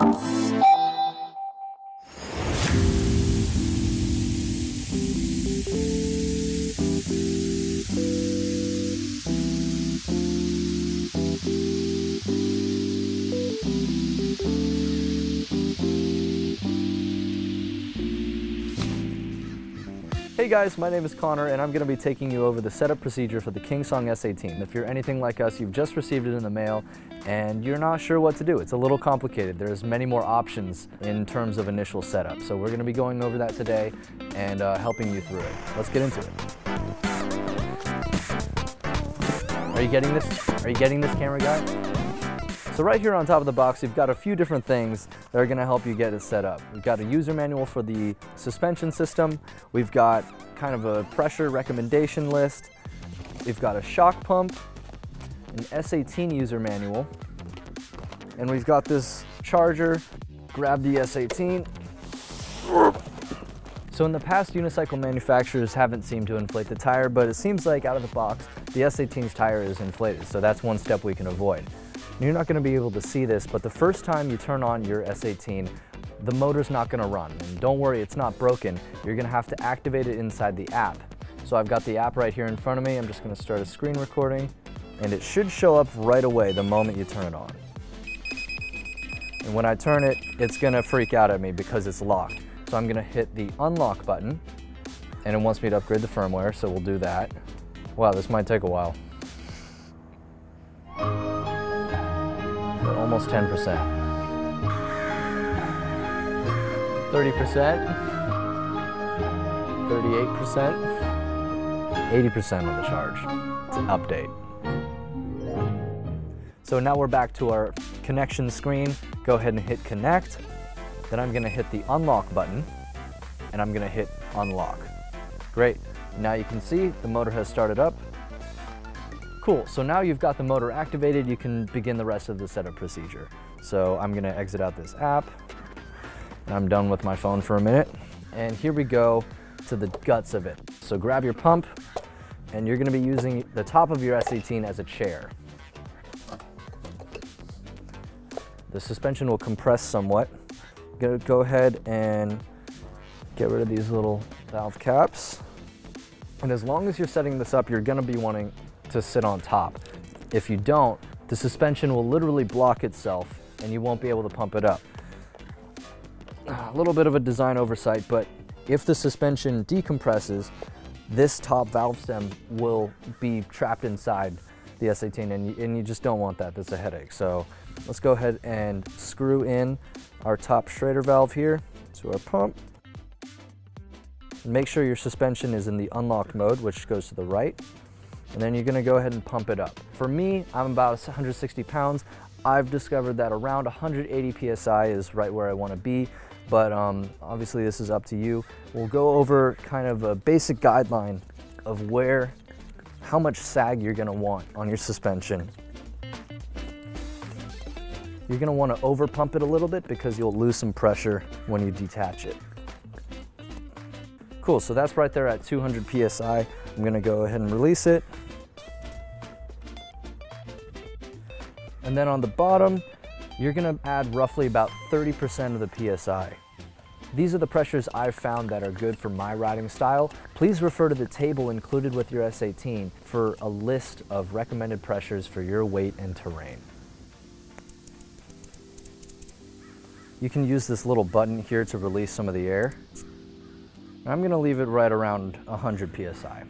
Hey guys, my name is Connor and I'm going to be taking you over the setup procedure for the Kingsong S18. If you're anything like us, you've just received it in the mail and you're not sure what to do. It's a little complicated. There's many more options in terms of initial setup. So we're going to be going over that today and helping you through it. Let's get into it. Are you getting this? Are you getting this, camera guy? So right here on top of the box, you've got a few different things that are going to help you get it set up. We've got a user manual for the suspension system. We've got kind of a pressure recommendation list. We've got a shock pump, an S18 user manual, and we've got this charger. Grab the S18. So in the past, unicycle manufacturers haven't seemed to inflate the tire, but it seems like out of the box, the S18's tire is inflated, so that's one step we can avoid. You're not going to be able to see this, but the first time you turn on your S18, the motor's not going to run. And don't worry, it's not broken. You're going to have to activate it inside the app. So I've got the app right here in front of me. I'm just going to start a screen recording, and it should show up right away the moment you turn it on. And when I turn it, it's going to freak out at me because it's locked. So I'm going to hit the unlock button, and it wants me to upgrade the firmware, so we'll do that. Wow, this might take a while. Almost 10%. 30%. 38%. 80% of the charge. It's an update. So now we're back to our connection screen. Go ahead and hit connect. Then I'm going to hit the unlock button and I'm going to hit unlock. Great. Now you can see the motor has started up. Cool, so now you've got the motor activated, you can begin the rest of the setup procedure. So I'm gonna exit out this app, and I'm done with my phone for a minute. And here we go to the guts of it. So grab your pump, and you're gonna be using the top of your S18 as a chair. The suspension will compress somewhat. Go ahead and get rid of these little valve caps. And as long as you're setting this up, you're gonna be wanting to sit on top. If you don't, the suspension will literally block itself and you won't be able to pump it up. A little bit of a design oversight, but if the suspension decompresses, this top valve stem will be trapped inside the S18 and you just don't want that. That's a headache. So let's go ahead and screw in our top Schrader valve here to our pump. Make sure your suspension is in the unlocked mode, which goes to the right. And then you're gonna go ahead and pump it up. For me, I'm about 160 pounds. I've discovered that around 180 PSI is right where I wanna be, but obviously this is up to you. We'll go over kind of a basic guideline of how much sag you're gonna want on your suspension. You're gonna wanna over pump it a little bit because you'll lose some pressure when you detach it. Cool, so that's right there at 200 PSI. I'm gonna go ahead and release it. And then on the bottom, you're gonna add roughly about 30% of the PSI. These are the pressures I've found that are good for my riding style. Please refer to the table included with your S18 for a list of recommended pressures for your weight and terrain. You can use this little button here to release some of the air. I'm gonna leave it right around 100 PSI.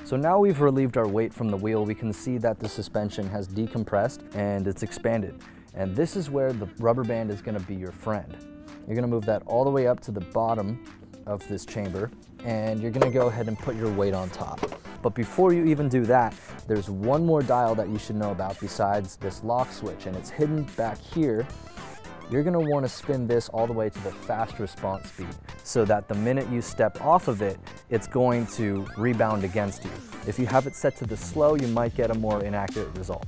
So now we've relieved our weight from the wheel, we can see that the suspension has decompressed and it's expanded. And this is where the rubber band is gonna be your friend. You're gonna move that all the way up to the bottom of this chamber, and you're gonna go ahead and put your weight on top. But before you even do that, there's one more dial that you should know about besides this lock switch, and it's hidden back here. You're gonna wanna spin this all the way to the fast response speed so that the minute you step off of it, it's going to rebound against you. If you have it set to the slow, you might get a more inaccurate result.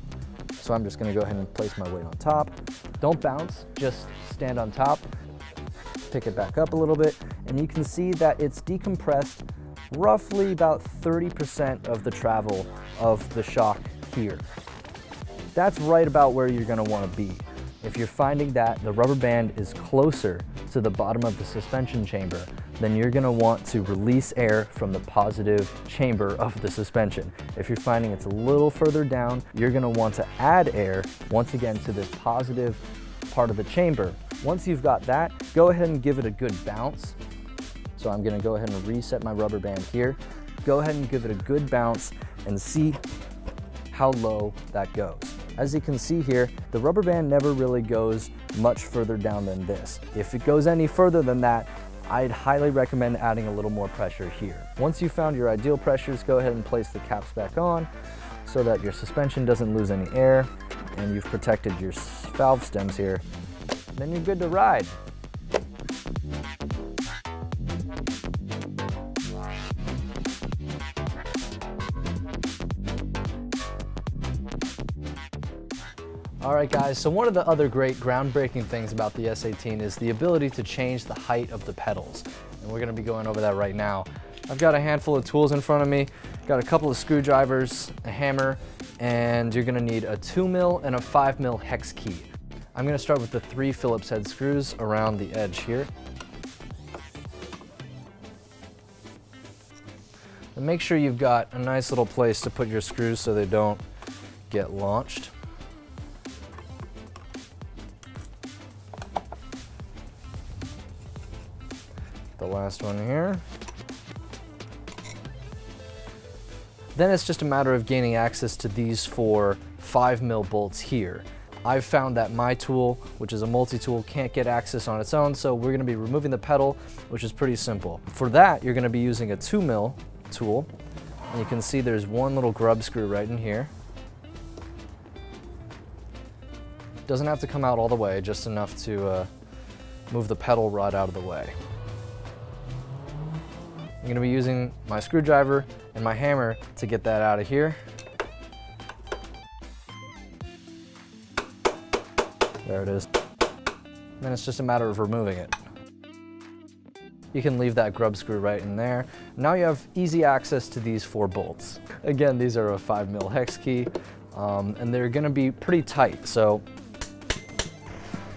So I'm just gonna go ahead and place my weight on top. Don't bounce, just stand on top, pick it back up a little bit, and you can see that it's decompressed roughly about 30% of the travel of the shock here. That's right about where you're gonna wanna be. If you're finding that the rubber band is closer to the bottom of the suspension chamber, then you're gonna want to release air from the positive chamber of the suspension. If you're finding it's a little further down, you're gonna want to add air, once again, to this positive part of the chamber. Once you've got that, go ahead and give it a good bounce. So I'm gonna go ahead and reset my rubber band here. Go ahead and give it a good bounce and see how low that goes. As you can see here, the rubber band never really goes much further down than this. If it goes any further than that, I'd highly recommend adding a little more pressure here. Once you've found your ideal pressures, go ahead and place the caps back on so that your suspension doesn't lose any air and you've protected your valve stems here. Then you're good to ride. All right guys, so one of the other great groundbreaking things about the S18 is the ability to change the height of the pedals. And we're gonna be going over that right now. I've got a handful of tools in front of me, got a couple of screwdrivers, a hammer, and you're gonna need a 2mm and a 5mm hex key. I'm gonna start with the 3 Phillips head screws around the edge here. And make sure you've got a nice little place to put your screws so they don't get launched. The last one here. Then it's just a matter of gaining access to these 4 5mm bolts here. I've found that my tool, which is a multi-tool, can't get access on its own, so we're gonna be removing the pedal, which is pretty simple. For that, you're gonna be using a 2mm tool, and you can see there's one little grub screw right in here. Doesn't have to come out all the way, just enough to move the pedal rod out of the way. I'm gonna be using my screwdriver and my hammer to get that out of here. There it is. Then it's just a matter of removing it. You can leave that grub screw right in there. Now you have easy access to these 4 bolts. Again, these are a 5mm hex key, and they're gonna be pretty tight, so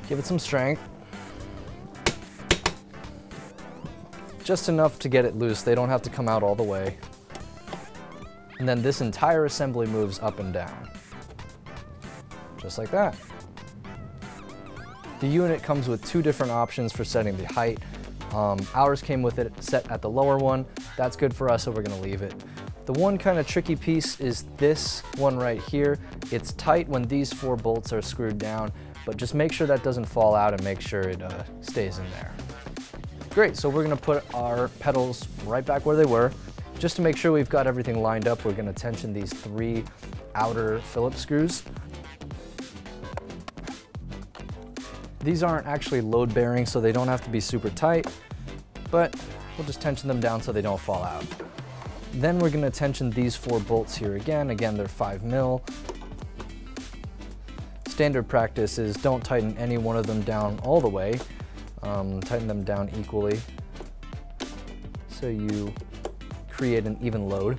give it some strength. Just enough to get it loose. They don't have to come out all the way. And then this entire assembly moves up and down. Just like that. The unit comes with 2 different options for setting the height. Ours came with it set at the lower one. That's good for us, so we're gonna leave it. The one kind of tricky piece is this one right here. It's tight when these 4 bolts are screwed down, but just make sure that doesn't fall out and make sure it stays in there. Great, so we're gonna put our pedals right back where they were. Just to make sure we've got everything lined up, we're gonna tension these 3 outer Phillips screws. These aren't actually load bearing, so they don't have to be super tight, but we'll just tension them down so they don't fall out. Then we're gonna tension these 4 bolts here again. Again, they're 5mm. Standard practice is don't tighten any one of them down all the way. Tighten them down equally so you create an even load.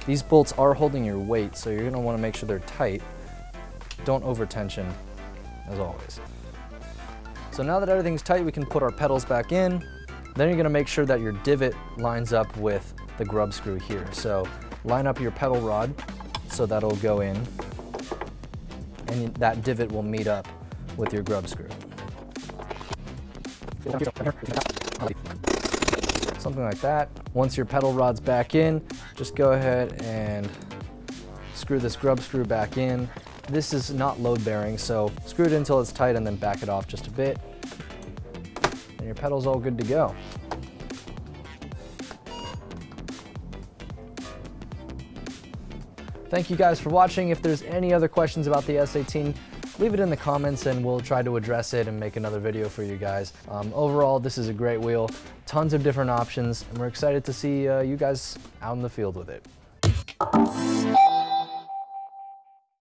These bolts are holding your weight, so you're gonna wanna make sure they're tight. Don't over tension, as always. So now that everything's tight, we can put our pedals back in. Then you're gonna make sure that your divot lines up with the grub screw here. So line up your pedal rod so that'll go in, and that divot will meet up with your grub screw. Something like that. Once your pedal rod's back in, just go ahead and screw this grub screw back in. This is not load bearing, so screw it until it's tight and then back it off just a bit. And your pedal's all good to go. Thank you guys for watching. If there's any other questions about the S18, leave it in the comments and we'll try to address it and make another video for you guys. Overall, this is a great wheel, tons of different options, and we're excited to see you guys out in the field with it.